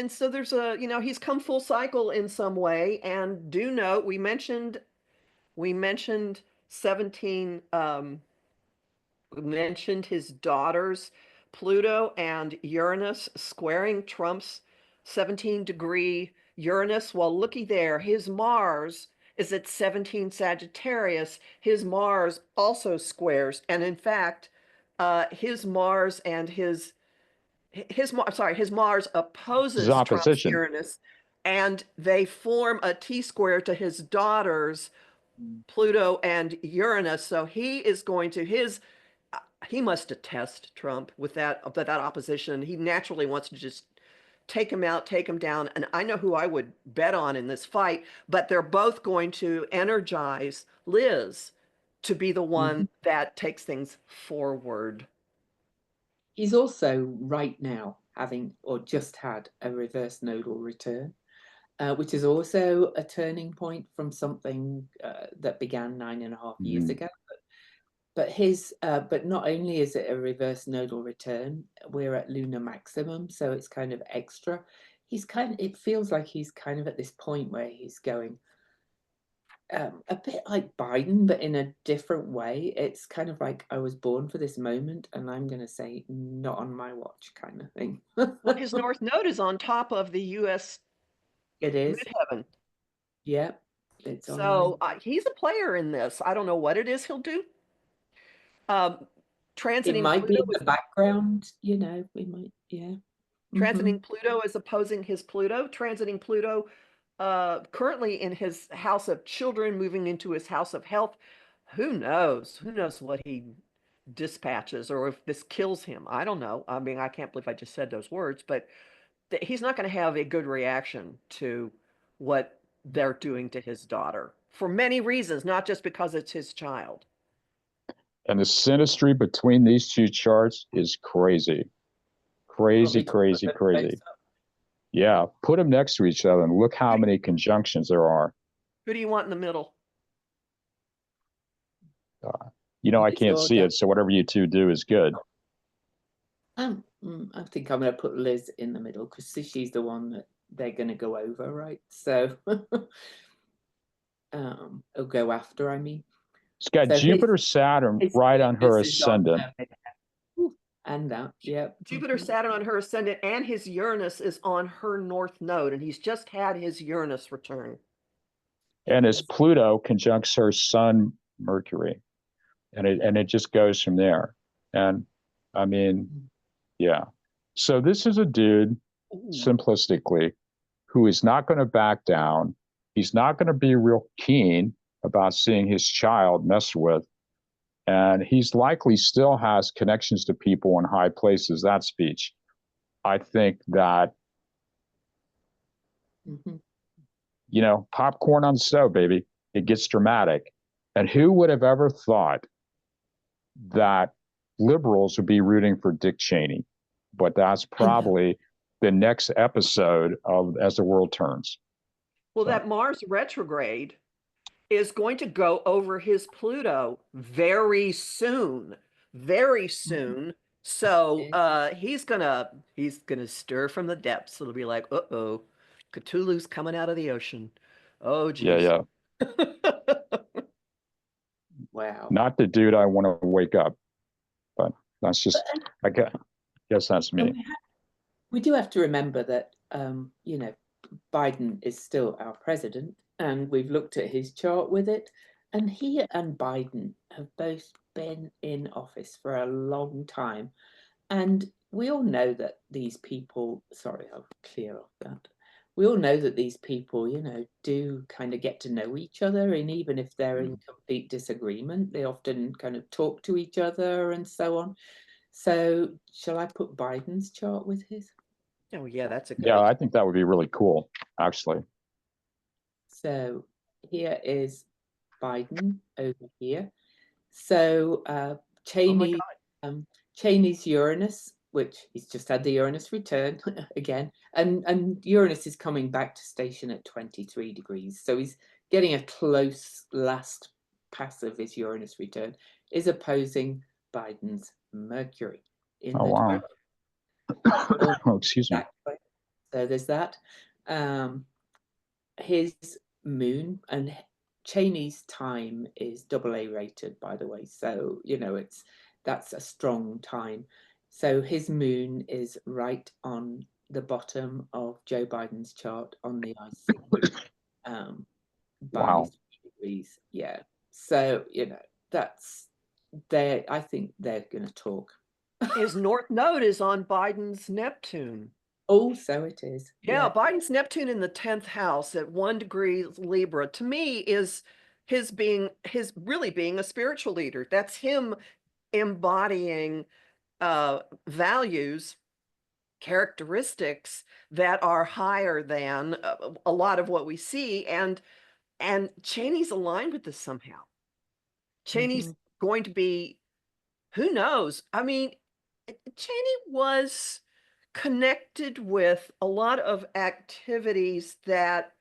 so there's he's come full cycle in some way. And do note, we mentioned 17 we mentioned his daughters, Pluto and Uranus squaring Trump's 17-degree Uranus. Well, looky there, his Mars is at 17 Sagittarius. His Mars also squares, and in fact, his Mars and his Mars This is opposes Trump's opposition. Uranus, and they form a T-square to his daughters, Pluto and Uranus. So he is going to he must detest Trump with that opposition. He naturally wants to just take him out, take him down. And I know who I would bet on in this fight, but they're both going to energize Liz to be the one that takes things forward. He's also right now having or just had a reverse nodal return, which is also a turning point from something that began 9.5 years ago. But not only is it a reverse nodal return, we're at lunar maximum, so it's kind of extra. It feels like he's kind of at this point where he's going a bit like Biden, but in a different way. It's kind of like, I was born for this moment, and I'm going to say, not on my watch, kind of thing. Well, his North Node is on top of the U.S. It is. midheaven. Yeah, it's on. So he's a player in this. I don't know what it is he'll do. It Transiting might be Pluto in the background, we might, yeah. Transiting Pluto is opposing his Pluto. Transiting Pluto currently in his house of children, moving into his house of health. Who knows? Who knows what he dispatches or if this kills him? I don't know. I mean, I can't believe I just said those words, but he's not going to have a good reaction to what they're doing to his daughter for many reasons, not just because it's his child. And the synastry between these two charts is crazy. Crazy. Yeah, put them next to each other and look how many conjunctions there are. Who do you want in the middle? I can't see it, so whatever you two do is good. I think I'm going to put Liz in the middle because she's the one that they're going to go over, right? So, or go after, I mean. It's got Jupiter, Saturn right on her ascendant. And that, yeah. Jupiter, Saturn on her ascendant, and his Uranus is on her North Node, and he's just had his Uranus return. And his Pluto conjuncts her Sun, Mercury, and it just goes from there. And I mean, yeah. So this is a dude, simplistically, who is not going to back down. He's not going to be real keen about seeing his child messed with. And he's likely still has connections to people in high places. That speech, I think that, popcorn on the stove, baby. It gets dramatic. And who would have ever thought that liberals would be rooting for Dick Cheney? But that's probably the next episode of As the World Turns. Well, that Mars retrograde is going to go over his Pluto very soon. So he's gonna stir from the depths. It'll be like, uh-oh, Cthulhu's coming out of the ocean. Oh, geez. Yeah. Wow. Not the dude I want to wake up, but that's just, I guess that's me. We do have to remember that, Biden is still our president, and we've looked at his chart with it, and he and Biden have both been in office for a long time. And we all know that these people, sorry, I'll clear off that. We all know that these people, do kind of get to know each other, and even if they're in complete disagreement, they often kind of talk to each other and so on. So shall I put Biden's chart with his? Oh, yeah, that's a good idea. I think that would be really cool, actually. So here is Biden over here. So Cheney, Cheney's Uranus, which he's just had the Uranus return again, and Uranus is coming back to station at 23 degrees. So he's getting a close last pass of his Uranus return, is opposing Biden's Mercury in the wow. Oh, excuse me. So there's that. His moon, and Cheney's time is AA rated, by the way. So, that's a strong time. So his moon is right on the bottom of Joe Biden's chart on the IC by Wow. 3 degrees. Yeah. So, that's there. I think they're going to talk. His North Node is on Biden's Neptune. Oh, so it is. Yeah, Biden's Neptune in the 10th house at 1 degree Libra, to me, is his really being a spiritual leader. That's him embodying values, characteristics that are higher than a lot of what we see. And Cheney's aligned with this somehow. Cheney's going to be, who knows? I mean, Cheney was connected with a lot of activities that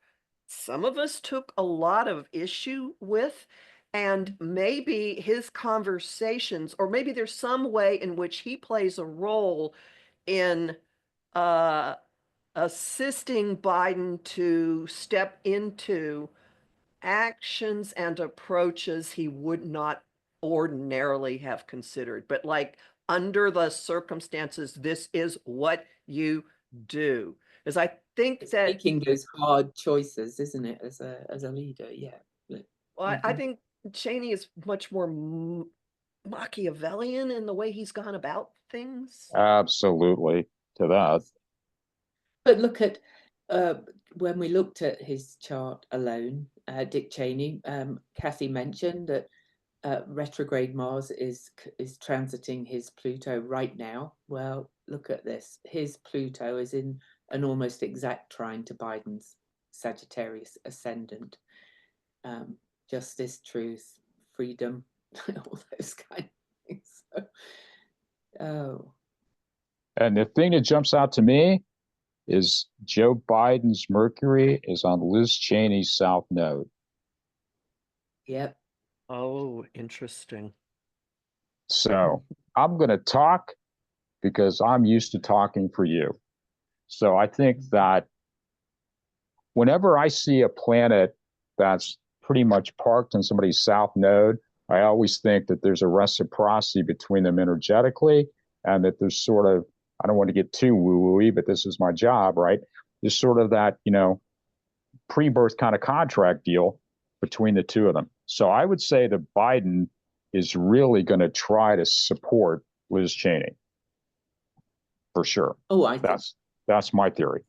some of us took a lot of issue with, and maybe his conversations, or maybe there's some way in which he plays a role in assisting Biden to step into actions and approaches he would not ordinarily have considered. But like, under the circumstances, this is what you do. Because I think It's that making those hard choices, isn't it, as a leader? Yeah. well, I think Cheney is much more Machiavellian in the way he's gone about things. Absolutely to that. But look at when we looked at his chart alone, Dick Cheney. Kathy mentioned that retrograde Mars is transiting his Pluto right now. Well, look at this. His Pluto is in an almost exact trine to Biden's Sagittarius ascendant. Justice, truth, freedom, all those kind of things. So, And the thing that jumps out to me is Joe Biden's Mercury is on Liz Cheney's South Node. yep. Oh, interesting. So I'm going to talk because I'm used to talking for you. So I think that whenever I see a planet that's pretty much parked in somebody's South Node, I always think that there's a reciprocity between them energetically, and that there's sort of, I don't want to get too woo-woo-y, but this is my job, right? There's sort of that, pre-birth kind of contract deal between the two of them. So I would say that Biden is really going to try to support Liz Cheney, for sure. Oh, that's my theory.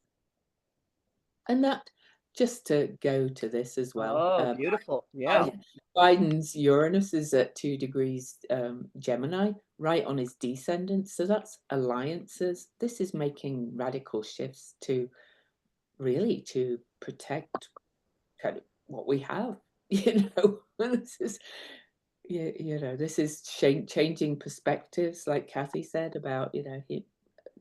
And that, just to go to this as well. Oh, beautiful. Yeah. Biden's Uranus is at 2 degrees Gemini, right on his descendant. So that's alliances. This is making radical shifts to protect kind of what we have. This is this is changing perspectives, like Kathy said about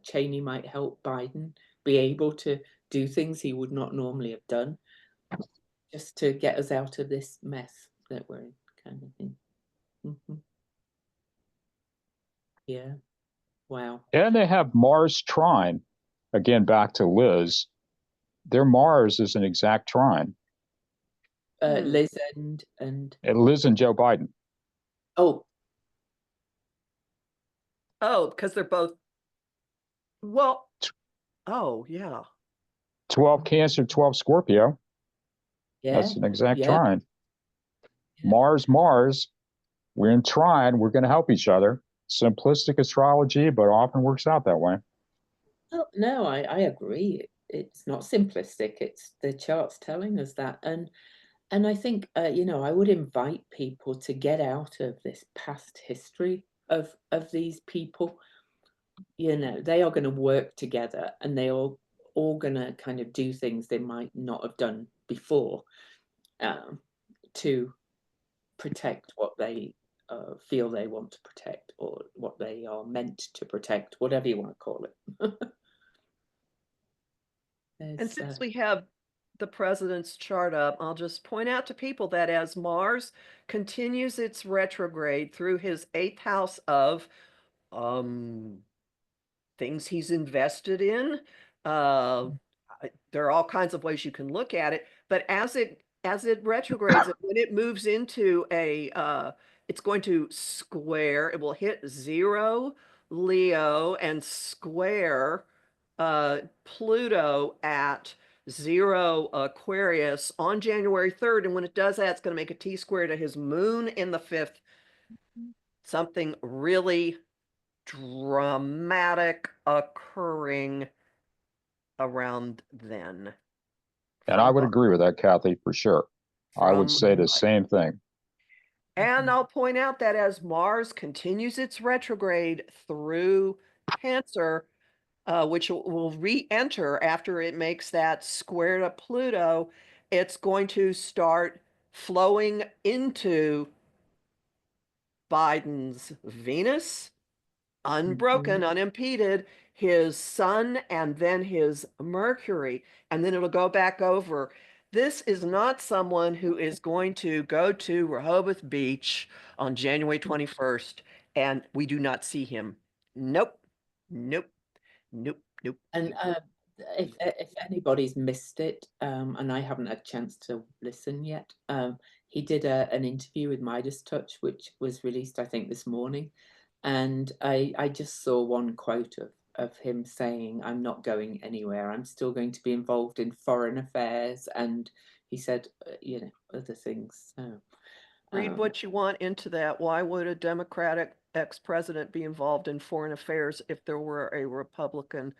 Cheney might help Biden be able to do things he would not normally have done, just to get us out of this mess that we're in, kind of thing. Yeah. Wow. And they have Mars trine. Again, back to Liz. Their Mars is an exact trine. Liz and Liz and Joe Biden. Oh, because they're both, well, oh, yeah. 12 Cancer, 12 Scorpio. yeah. That's an exact trine. Mars, we're in trine. We're going to help each other. Simplistic astrology, but often works out that way. Oh, no, I agree. It's not simplistic. It's the chart's telling us that. And I think, I would invite people to get out of this past history of these people. They are going to work together, and they are all going to kind of do things they might not have done before to protect what they feel they want to protect, or what they are meant to protect, whatever you want to call it. And since we have the president's chart up, I'll just point out to people that as Mars continues its retrograde through his 8th house of things he's invested in, there are all kinds of ways you can look at it, but as it retrogrades, when it moves into it's going to square, it will hit 0 Leo and square Pluto at 0 Aquarius on January 3rd. And when it does that, it's going to make a T-square to his moon in the 5th. Something really dramatic occurring around then. And I would agree with that, Kathy, for sure. I would say the same thing. And I'll point out that as Mars continues its retrograde through Cancer, which will re-enter after it makes that square to Pluto, it's going to start flowing into Biden's Venus, unbroken, unimpeded, his Sun, and then his Mercury, and then it'll go back over. This is not someone who is going to go to Rehoboth Beach on January 21st, and we do not see him. Nope, nope, nope, nope. And if anybody's missed it, and I haven't had a chance to listen yet, he did an interview with Midas Touch, which was released, I think, this morning. And I just saw one quote of him saying, "I'm not going anywhere. I'm still going to be involved in foreign affairs." And he said, other things. So, read what you want into that. Why would a Democratic ex-president be involved in foreign affairs if there were a Republican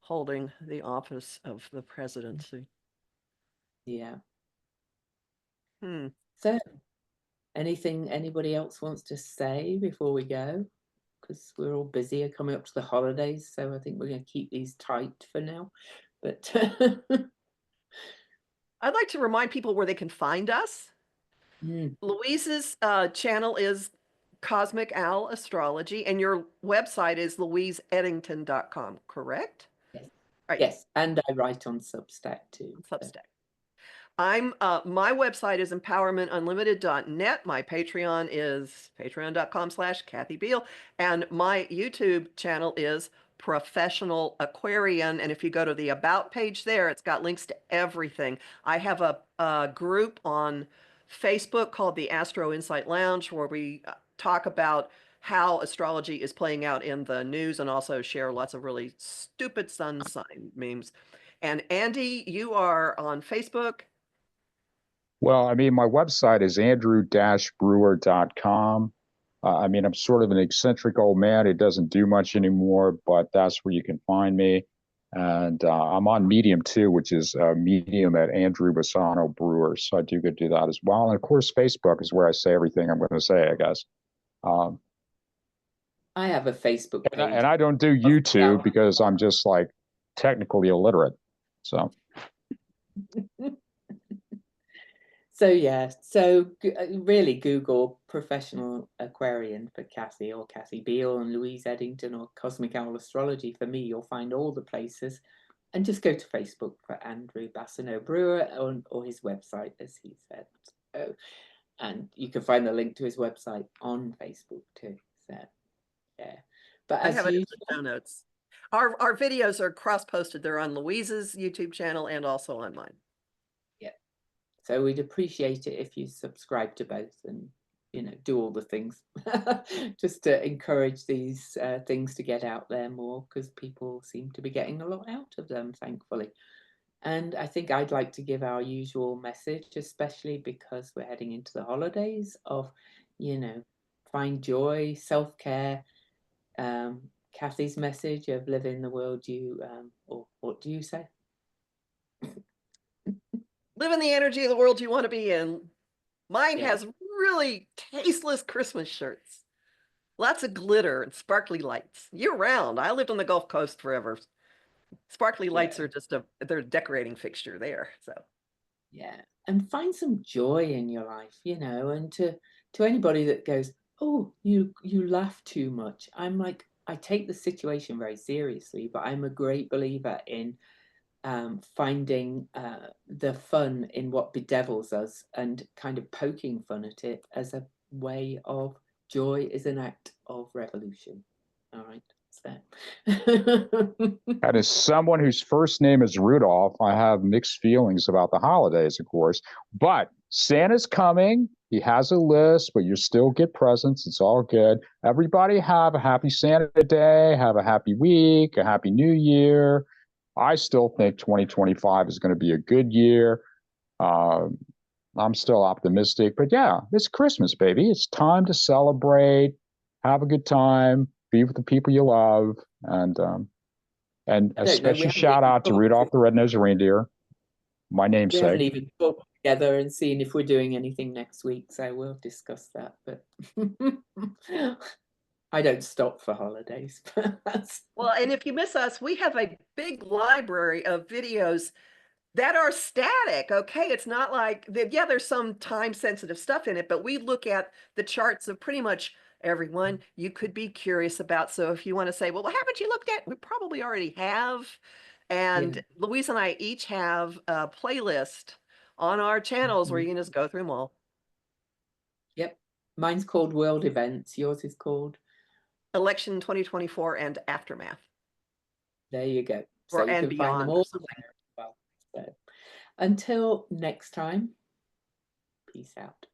holding the office of the presidency? Yeah. So, anything anybody else wants to say before we go? Because we're all busy coming up to the holidays, so I think we're going to keep these tight for now. But I'd like to remind people where they can find us. Louise's channel is Cosmic Owl Astrology, and your website is louiseedington.com, correct? Yes. Right. Yes, and I write on Substack too. Substack. My website is empowermentunlimited.net. My Patreon is patreon.com/Kathy Biehl. And my YouTube channel is Professional Aquarian. And if you go to the About page there, it's got links to everything. I have a group on Facebook called the Astro Insight Lounge, where we talk about how astrology is playing out in the news and also share lots of really stupid sun sign memes. And Andy, you are on Facebook. Well, I mean, my website is andrew-brewer.com. I mean, I'm sort of an eccentric old man who doesn't do much anymore, but that's where you can find me. And I'm on Medium too, which is Medium at Andrew Bassano Brewer. So I do go do that as well. And of course, Facebook is where I say everything I'm going to say, I guess. I have a Facebook page. And I don't do YouTube because I'm just like technically illiterate. So. So yeah, so really Google Professional Aquarian for Kathy or Kathy Biehl and Louise Edington or Cosmic Owl Astrology for me. You'll find all the places, and just go to Facebook for Andrew Bassano Brewer or his website, as he said. So, and you can find the link to his website on Facebook too. So yeah, but I as have it in usual, the show notes. Our videos are cross-posted. They're on Louise's YouTube channel and also on mine. So we'd appreciate it if you subscribe to both and, do all the things just to encourage these things to get out there more, because people seem to be getting a lot out of them, thankfully. And I think I'd like to give our usual message, especially because we're heading into the holidays, of, find joy, self-care. Kathy's message of live in the world or what do you say? Live in the energy of the world you want to be in. Mine has really tasteless Christmas shirts. Lots of glitter and sparkly lights year round. I lived on the Gulf Coast forever. Sparkly lights are just they're a decorating fixture there. So yeah, and find some joy in your life, and to anybody that goes, "Oh, you laugh too much." I'm like, I take the situation very seriously, but I'm a great believer in finding the fun in what bedevils us and kind of poking fun at it as a way of joy is an act of revolution. All right. So. And as someone whose first name is Rudolph, I have mixed feelings about the holidays, of course. But Santa's coming. He has a list, but you still get presents. It's all good. Everybody have a happy Santa Day. Have a happy week, a happy New Year. I still think 2025 is going to be a good year. I'm still optimistic, but yeah, it's Christmas, baby. It's time to celebrate, have a good time, be with the people you love, and I a don't know. special shout out to Rudolph the Red-Nosed Reindeer, my We haven't namesake. even talked together and seen if we're doing anything next week, so we'll discuss that. But I don't stop for holidays. Well, and if you miss us, we have a big library of videos that are static. Okay, it's not like yeah, there's some time sensitive stuff in it, but we look at the charts of pretty much everyone you could be curious about. So if you want to say, well, what haven't you looked at? We probably already have. And Yeah. Louise and I each have a playlist on our channels where you can just go through them all. Yep. Mine's called World Events. Yours is called Election 2024 and Aftermath. There you go. So Or you and can find them beyond or all something. there as well. So until next time, peace out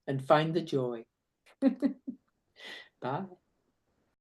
and find the joy. Bye.